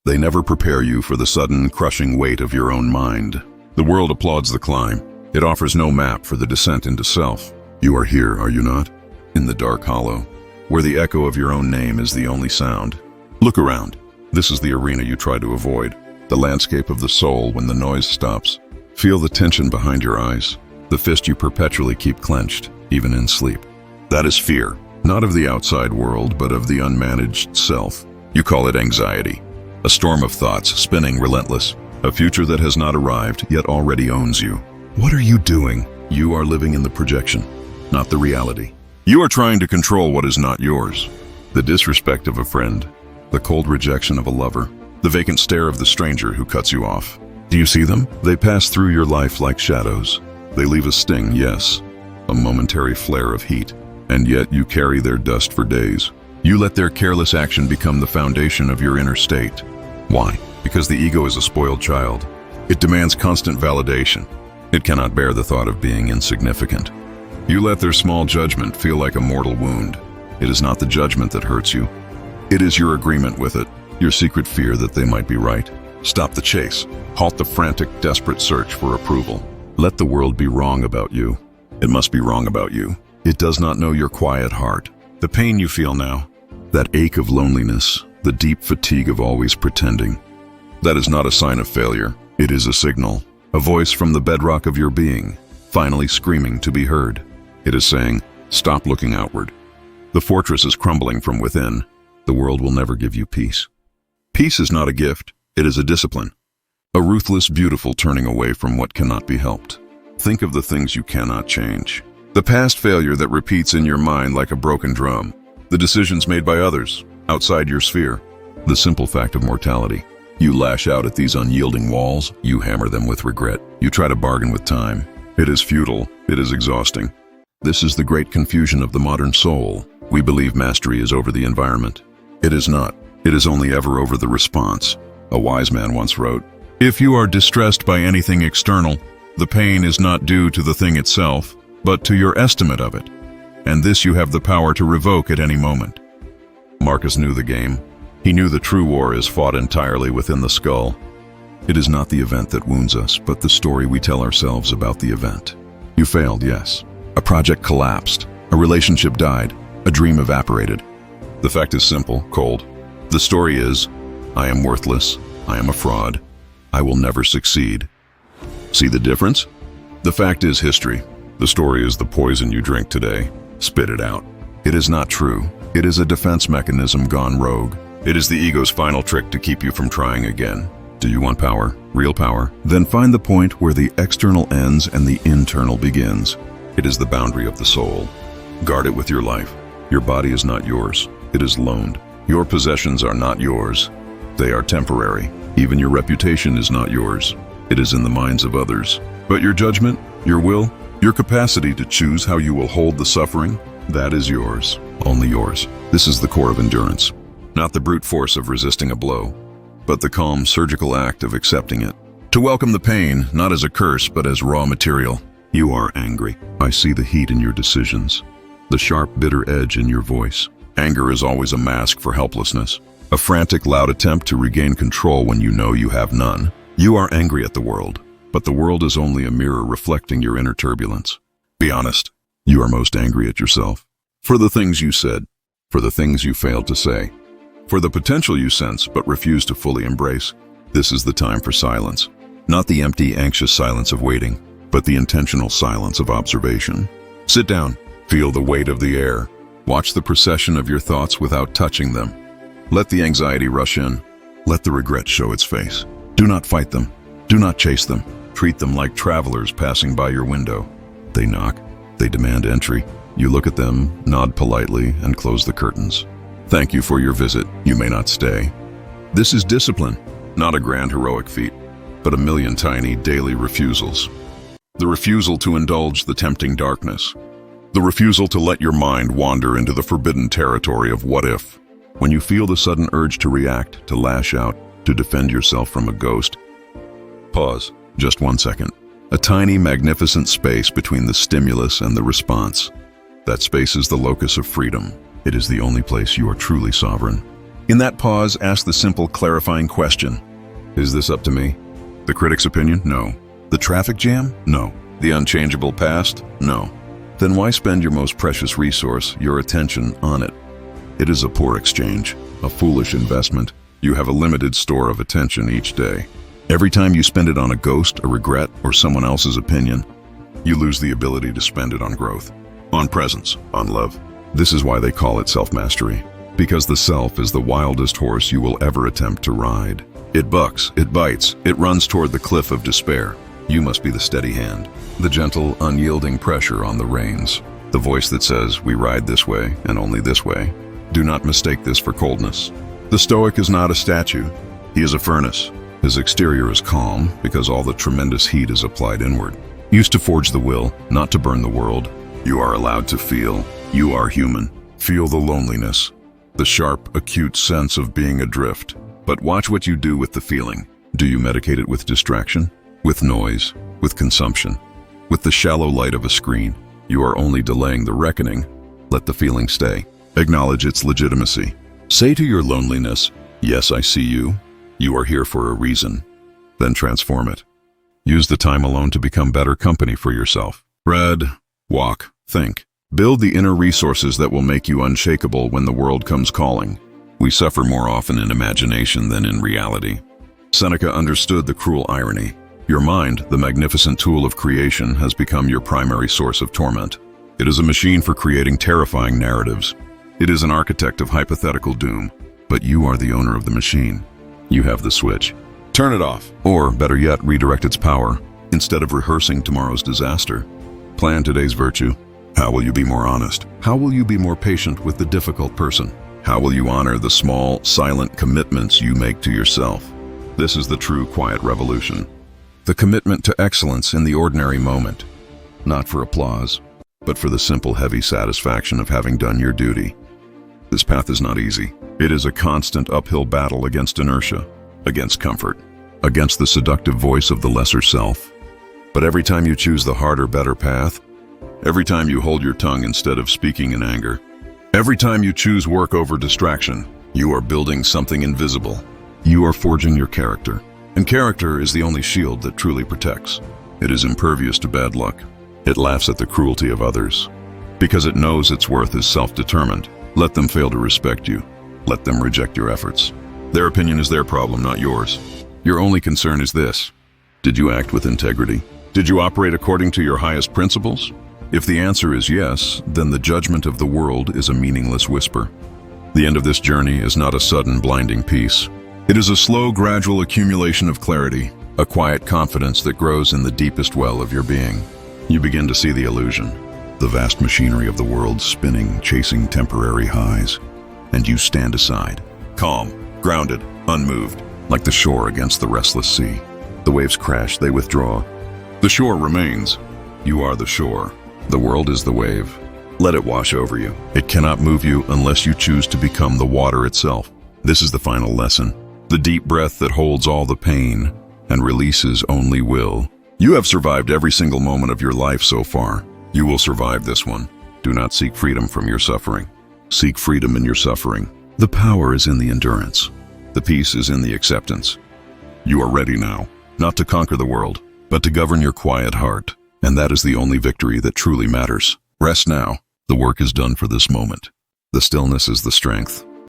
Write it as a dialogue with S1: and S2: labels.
S1: They never prepare you for the sudden, crushing weight of your own mind. The world applauds the climb. It offers no map for the descent into self. You are here, are you not? In the dark hollow, where the echo of your own name is the only sound. Look around. This is the arena you try to avoid, the landscape of the soul when the noise stops. Feel the tension behind your eyes, the fist you perpetually keep clenched, even in sleep. That is fear, not of the outside world, but of the unmanaged self. You call it anxiety. A storm of thoughts, spinning relentless. A future that has not arrived, yet already owns you. What are you doing? You are living in the projection, not the reality. You are trying to control what is not yours. The disrespect of a friend, the cold rejection of a lover, the vacant stare of the stranger who cuts you off. Do you see them? They pass through your life like shadows. They leave a sting, yes, a momentary flare of heat, and yet you carry their dust for days. You let their careless action become the foundation of your inner state. Why? Because the ego is a spoiled child. It demands constant validation. It cannot bear the thought of being insignificant. You let their small judgment feel like a mortal wound. It is not the judgment that hurts you. It is your agreement with it, your secret fear that they might be right. Stop the chase. Halt the frantic, desperate search for approval. Let the world be wrong about you. It must be wrong about you. It does not know your quiet heart. The pain you feel now, that ache of loneliness, the deep fatigue of always pretending. That is not a sign of failure. It is a signal, a voice from the bedrock of your being, finally screaming to be heard. It is saying, stop looking outward. The fortress is crumbling from within. The world will never give you peace. Peace is not a gift. It is a discipline. A ruthless, beautiful turning away from what cannot be helped. Think of the things you cannot change. The past failure that repeats in your mind like a broken drum. The decisions made by others, outside your sphere. The simple fact of mortality. You lash out at these unyielding walls, you hammer them with regret. You try to bargain with time. It is futile, it is exhausting. This is the great confusion of the modern soul. We believe mastery is over the environment. It is not. It is only ever over the response. A wise man once wrote, "If you are distressed by anything external, the pain is not due to the thing itself, but to your estimate of it. And this you have the power to revoke at any moment." Marcus knew the game. He knew the true war is fought entirely within the skull. It is not the event that wounds us, but the story we tell ourselves about the event. You failed, yes. A project collapsed. A relationship died. A dream evaporated. The fact is simple, cold. The story is, I am worthless. I am a fraud. I will never succeed. See the difference? The fact is history. The story is the poison you drink today. Spit it out. It is not true. It is a defense mechanism gone rogue. It is the ego's final trick to keep you from trying again. Do you want power? Real power? Then find the point where the external ends and the internal begins. It is the boundary of the soul. Guard it with your life. Your body is not yours. It is loaned. Your possessions are not yours. They are temporary. Even your reputation is not yours. It is in the minds of others. But your judgment, your will, your capacity to choose how you will hold the suffering, that is yours. Only yours. This is the core of endurance. Not the brute force of resisting a blow, but the calm, surgical act of accepting it. To welcome the pain, not as a curse, but as raw material. You are angry. I see the heat in your decisions, the sharp, bitter edge in your voice. Anger is always a mask for helplessness, a frantic, loud attempt to regain control when you know you have none. You are angry at the world, but the world is only a mirror reflecting your inner turbulence. Be honest. You are most angry at yourself. For the things you said, for the things you failed to say, for the potential you sense but refuse to fully embrace. This is the time for silence. Not the empty, anxious silence of waiting, but the intentional silence of observation. Sit down. Feel the weight of the air. Watch the procession of your thoughts without touching them. Let the anxiety rush in. Let the regret show its face. Do not fight them. Do not chase them. Treat them like travelers passing by your window. They knock. They demand entry. You look at them, nod politely, and close the curtains. Thank you for your visit. You may not stay. This is discipline, not a grand heroic feat, but a million tiny daily refusals. The refusal to indulge the tempting darkness. The refusal to let your mind wander into the forbidden territory of what if. When you feel the sudden urge to react, to lash out, to defend yourself from a ghost, pause, just 1 second. A tiny, magnificent space between the stimulus and the response. That space is the locus of freedom. It is the only place you are truly sovereign. In that pause, ask the simple, clarifying question. Is this up to me? The critic's opinion? No. The traffic jam? No. The unchangeable past? No. Then why spend your most precious resource, your attention, on it? It is a poor exchange, a foolish investment. You have a limited store of attention each day. Every time you spend it on a ghost, a regret, or someone else's opinion, you lose the ability to spend it on growth, on presence, on love. This is why they call it self-mastery. Because the self is the wildest horse you will ever attempt to ride. It bucks, it bites, it runs toward the cliff of despair. You must be the steady hand, the gentle, unyielding pressure on the reins, the voice that says, we ride this way and only this way. Do not mistake this for coldness. The Stoic is not a statue. He is a furnace. His exterior is calm because all the tremendous heat is applied inward. Used to forge the will, not to burn the world. You are allowed to feel. You are human. Feel the loneliness, the sharp, acute sense of being adrift. But watch what you do with the feeling. Do you medicate it with distraction? With noise? With consumption? With the shallow light of a screen? You are only delaying the reckoning. Let the feeling stay. Acknowledge its legitimacy. Say to your loneliness, yes, I see you. You are here for a reason. Then transform it. Use the time alone to become better company for yourself. Read, walk, think. Build the inner resources that will make you unshakable when the world comes calling. We suffer more often in imagination than in reality. Seneca understood the cruel irony. Your mind, the magnificent tool of creation, has become your primary source of torment. It is a machine for creating terrifying narratives. It is an architect of hypothetical doom. But you are the owner of the machine. You have the switch. Turn it off. Or, better yet, redirect its power. Instead of rehearsing tomorrow's disaster, plan today's virtue. How will you be more honest? How will you be more patient with the difficult person? How will you honor the small, silent commitments you make to yourself? This is the true quiet revolution. The commitment to excellence in the ordinary moment. Not for applause, but for the simple, heavy satisfaction of having done your duty. This path is not easy. It is a constant uphill battle against inertia, against comfort, against the seductive voice of the lesser self. But every time you choose the harder, better path, every time you hold your tongue instead of speaking in anger, every time you choose work over distraction, you are building something invisible. You are forging your character. And character is the only shield that truly protects. It is impervious to bad luck. It laughs at the cruelty of others. Because it knows its worth is self-determined. Let them fail to respect you. Let them reject your efforts. Their opinion is their problem, not yours. Your only concern is this. Did you act with integrity? Did you operate according to your highest principles? If the answer is yes, then the judgment of the world is a meaningless whisper. The end of this journey is not a sudden, blinding peace. It is a slow, gradual accumulation of clarity, a quiet confidence that grows in the deepest well of your being. You begin to see the illusion, the vast machinery of the world spinning, chasing temporary highs. And you stand aside, calm, grounded, unmoved, like the shore against the restless sea. The waves crash, they withdraw. The shore remains. You are the shore. The world is the wave. Let it wash over you. It cannot move you unless you choose to become the water itself. This is the final lesson. The deep breath that holds all the pain and releases only will. You have survived every single moment of your life so far. You will survive this one. Do not seek freedom from your suffering. Seek freedom in your suffering. The power is in the endurance. The peace is in the acceptance. You are ready now, not to conquer the world, but to govern your quiet heart. And that is the only victory that truly matters. Rest now. The work is done for this moment. The stillness is the strength.